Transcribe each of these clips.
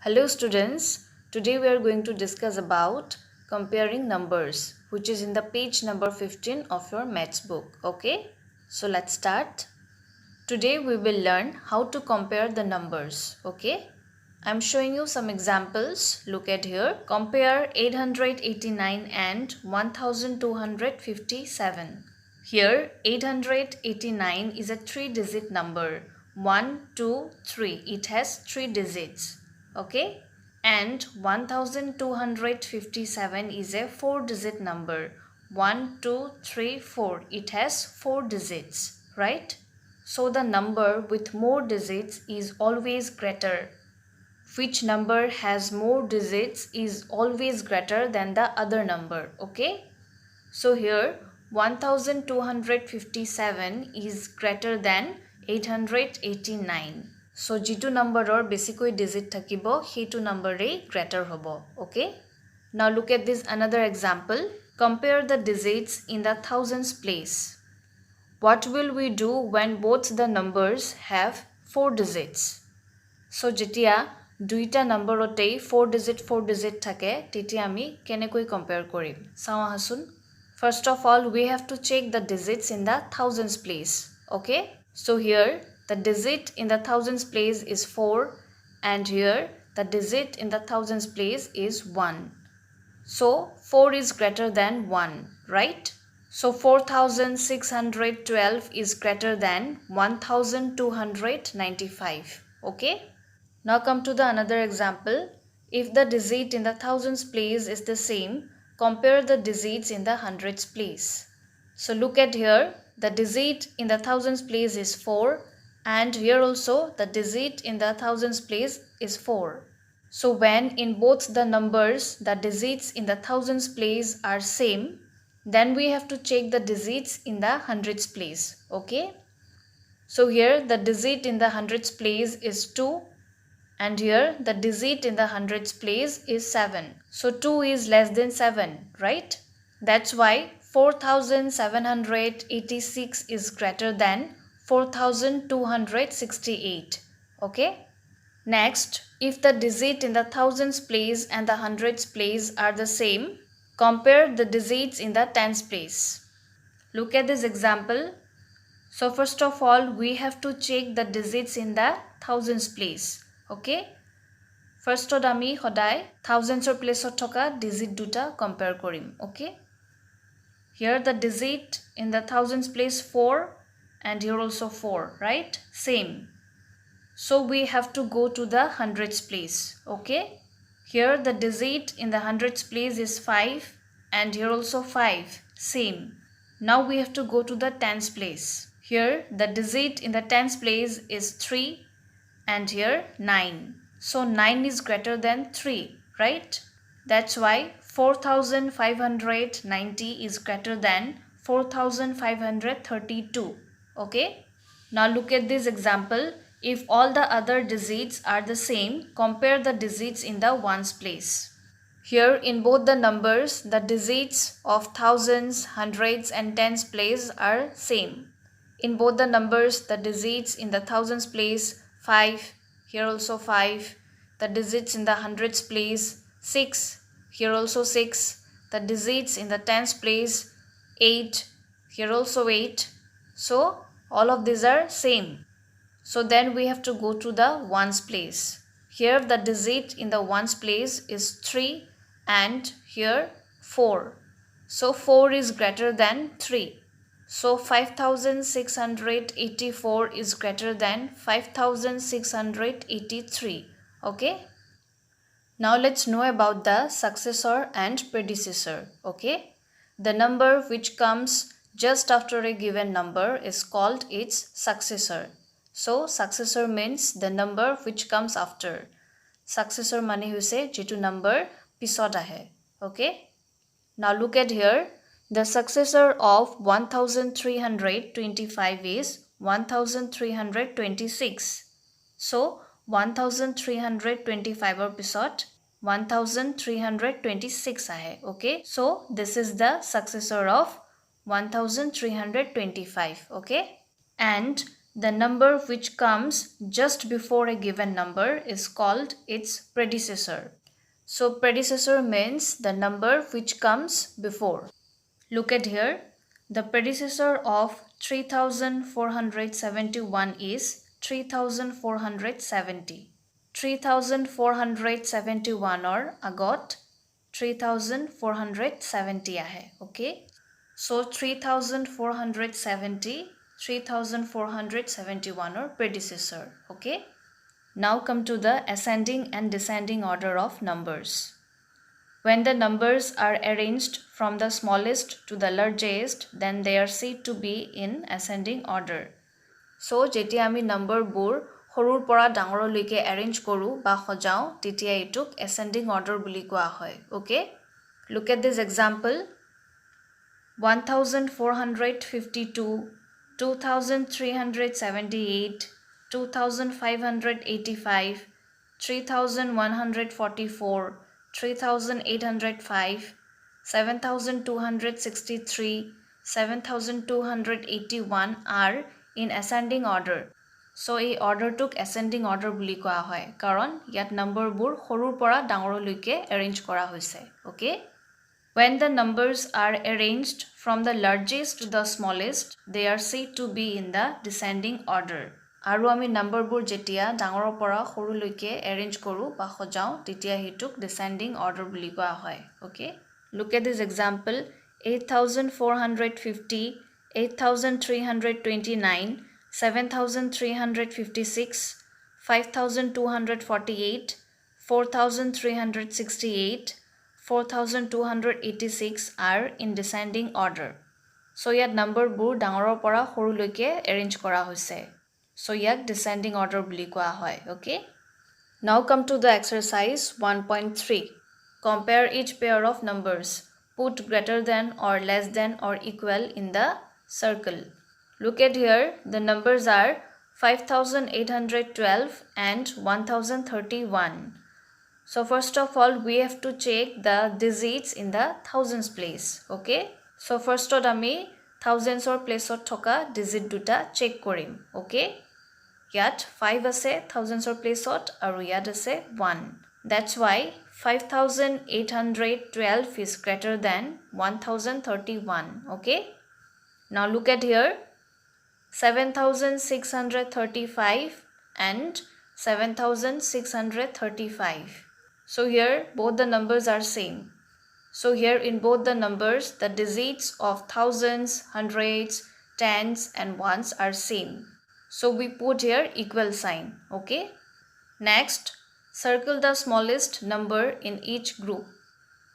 Hello students, today we are going to discuss about comparing numbers, which is in the page number 15 of your maths book. Okay, so let's start. Today we will learn how to compare the numbers. Okay, I'm showing you some examples. Look at here. Compare 889 and 1257. Here 889 is a 3-digit number. 1, 2, 3. It has 3 digits. Okay, and 1257 is a 4-digit number. 1, 2, 3, 4. It has 4 digits, right? So the number with more digits is always greater. Which number has more digits is always greater than the other number. Okay, so here 1257 is greater than 889. So jitu number or basically digit thakibo, hetu number e greater hobo. Okay, now look at this another example. Compare the digits in the thousands place. What will we do when both the numbers have 4 digits? So jetia duita number ote 4 digit thake teti ami kenekoi compare korim. Sawa hasun. First of all, we have to check the digits in the thousands place. Okay, so here the digit in the thousands place is 4 and here the digit in the thousands place is 1. So 4 is greater than 1, right? So 4612 is greater than 1295. Okay. Now come to the another example. If the digit in the thousands place is the same, compare the digits in the hundreds place. So look at here. The digit in the thousands place is 4 and here also the digit in the thousands place is 4. So when in both the numbers the digits in the thousands place are same, then we have to check the digits in the hundreds place. Okay. So here the digit in the hundreds place is 2 and here the digit in the hundreds place is 7. So 2 is less than 7, right? That's why 4786 is greater than 4268. Okay. Next, if the digit in the thousands place and the hundreds place are the same, compare the digits in the tens place. Look at this example. So first of all, we have to check the digits in the thousands place. Okay. First ami hodai thousands or place thoka digit duta compare korim. Okay. Here the digit in the thousands place 4 and here also 4, right? Same. So we have to go to the hundreds place. Okay. Here the digit in the hundreds place is 5 and here also 5. Same. Now we have to go to the tens place. Here the digit in the tens place is 3 and here 9. So 9 is greater than 3, right? That's why 4590 is greater than 4532. Okay. Now look at this example. If all the other digits are the same, compare the digits in the ones place. Here in both the numbers, the digits of thousands, hundreds and tens place are same. In both the numbers, the digits in the thousands place 5, here also 5. The digits in the hundreds place 6, here also 6. The digits in the tens place 8, here also 8. So all of these are same. So then we have to go to the ones place. Here the digit in the ones place is 3 and here 4. So 4 is greater than 3. So 5684 is greater than 5683. Okay. Now let's know about the successor and predecessor. Okay. The number which comes just after a given number is called its successor. So successor means the number which comes after. Successor mane hoise jitu number pisot ahe. Okay. Now look at here. The successor of 1325 is 1326. So 1325 or pisot 1326 ahe. Okay. So this is the successor of 1325. Okay. And The number which comes just before a given number is called its predecessor. So predecessor means the number which comes before. Look at here. The predecessor of 3471 is 3470. 3471 or agot 3470 ahe. Okay. So 3470, 3471 or predecessor. Okay. Now come to the ascending and descending order of numbers. When the numbers are arranged from the smallest to the largest, then they are said to be in ascending order. So, jetia ami number bur horur pora dangoroloike arrange koru ba hojao, tetia ituk ascending order buli koa hoy. Okay? Look at this example. 1452, 2378, 2585, 3144, 3805, 7263, 7281 are in ascending order. So, এই order took ascending order বুলি কোৱা হয় কাৰণ ইয়াত number বোৰ সৰুৰ পৰা ডাঙৰলৈকে arrange কৰা হৈছে. Okay? When the numbers are arranged from the largest to the smallest, they are said to be in the descending order. Aru ami number bur jetia dangor pora horu loike arrange koru ba hojao tetia hituk descending order buli koa hoy. Okay? Look at this example. 8450, 8329, 7356, 5248, 4368, 4286 are in descending order. So yat number bur dangor pora horu loike arrange kora hoise. So yak descending order buli koa hoy. Okay? Now come to the exercise 1.3. Compare each pair of numbers. Put greater than or less than or equal in the circle. Look at here. The numbers are 5812 and 1031. So first of all, we have to check the digits in the thousands place. Okay? So first of all, thousands or place or thoka digit duta check korim. Okay? Yat 5 ase thousands or place ot aru yat ase 1. That's why 5812 is greater than 1031. Okay? Now look at here. 7635 and 7635. So here both the numbers are same. So here in both the numbers, the digits of thousands, hundreds, tens and ones are same. So we put here equal sign. Okay? Next, circle the smallest number in each group.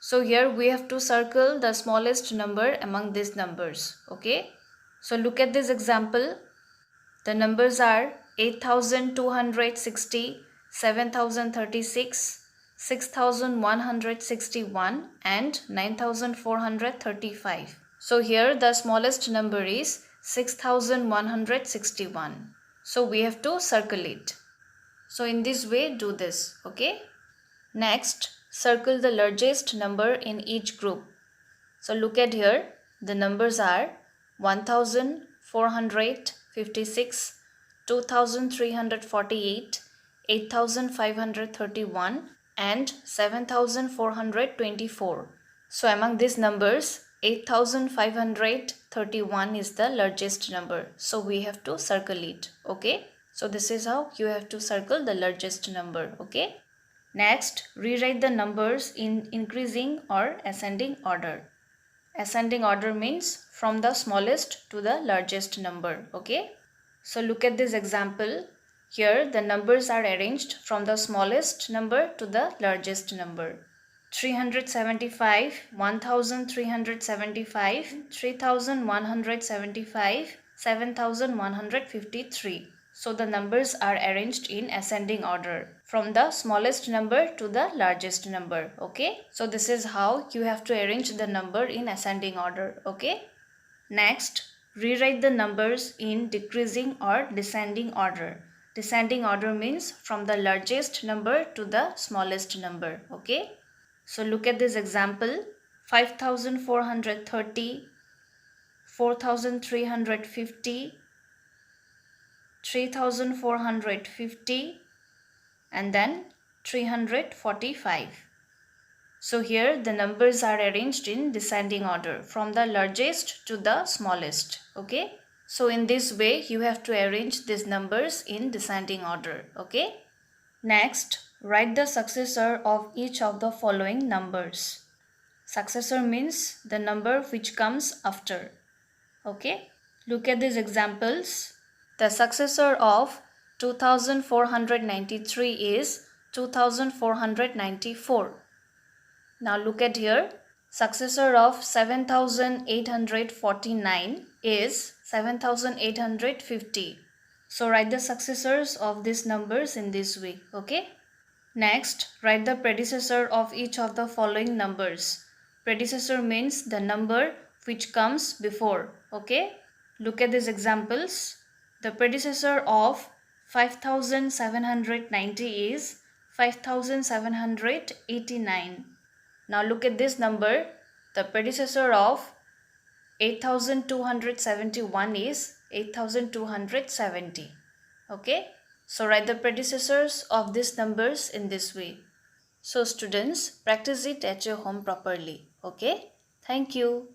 So here we have to circle the smallest number among these numbers. Okay? So look at this example. The numbers are 8260, 7036, 6161 and 9435. So here the smallest number is 6161. So we have to circle it. So in this way do this. Okay? Next, circle the largest number in each group. So look at here. The numbers are 1456, 2348, 8531 and 7424. So among these numbers, 8531 is the largest number. So we have to circle it. Okay? So this is how you have to circle the largest number. Okay? Next, rewrite the numbers in increasing or ascending order. Ascending order means from the smallest to the largest number. Okay? So look at this example. Here the numbers are arranged from the smallest number to the largest number. 375, 1375, 3175, 7153. So the numbers are arranged in ascending order from the smallest number to the largest number. Okay? So this is how you have to arrange the number in ascending order. Okay? Next, rewrite the numbers in decreasing or descending order. Descending order means from the largest number to the smallest number. Okay? So look at this example. 5430, 4350, 3450, and then 345. So here the numbers are arranged in descending order from the largest to the smallest. Okay. So in this way you have to arrange these numbers in descending order. Okay. Next, write the successor of each of the following numbers. Successor means the number which comes after. Okay. Look at these examples. The successor of 2493 is 2494. Now look at here. Successor of 7849 is 7850. So write the successors of these numbers in this way. Okay. Next, write the predecessor of each of the following numbers. Predecessor means the number which comes before. Okay. Look at these examples. The predecessor of 5790 is 5789. Now look at this number. The predecessor of 8271 is 8270. Okay. So write the predecessors of these numbers in this way. So students, practice it at your home properly. Okay. Thank you.